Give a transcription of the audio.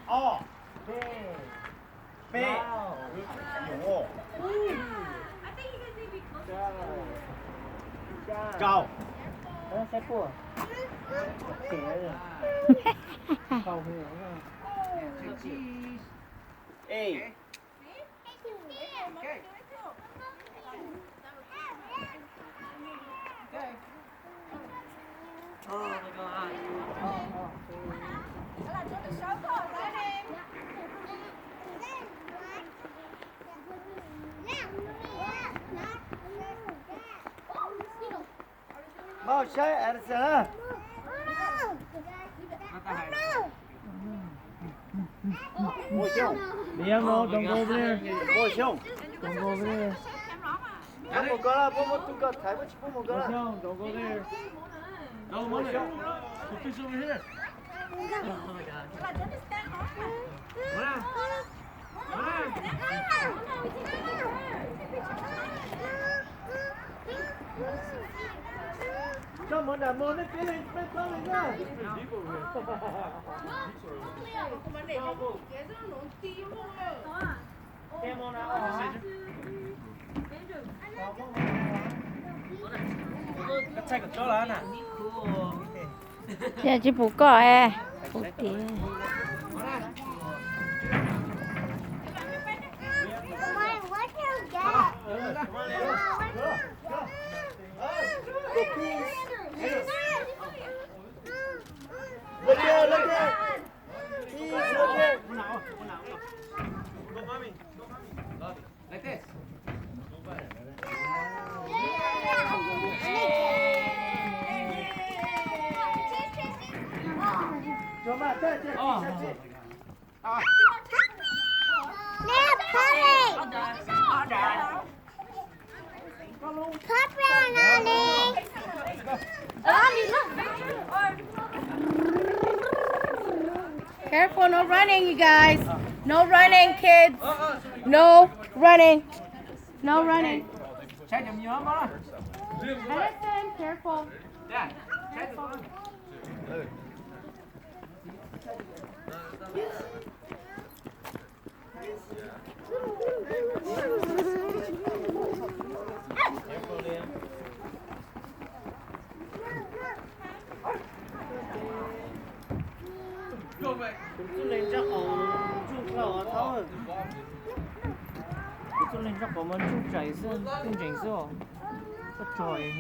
어. 빼. 요. cao. Xếp của. Trẻ rồi. Không hiểu không? A. Mau chơi ở đây. Ngồi xuống. Liam, no, don't go over there. Ngồi xuống. Don't go over there. 뽀뽀 가라. 뽀뽀 뚜까 달고치 뽀뽀 가라. Don't go there. 너 뭐야? Fish over here. Cho món nào món nó cái lên bên con lên ra. Cái món nào? Cái chai của chỗ là nè. Giờ chỉ bù cỏ à. Bù tía. Look here, look here. Please, look here. Go, mommy. Go, mommy. Like this. Roma, touch it. Touch it. Careful, no running, you guys. No running, kids. No running. No running. Chai nhầm nhớ mà. Listen, careful. Dạ. Chai được không? Cũng lên chắc ông chụp là ở tháo rồi. Cũng lên chắc có món chụp chảy sơn, không chảy sơn. Rất trời.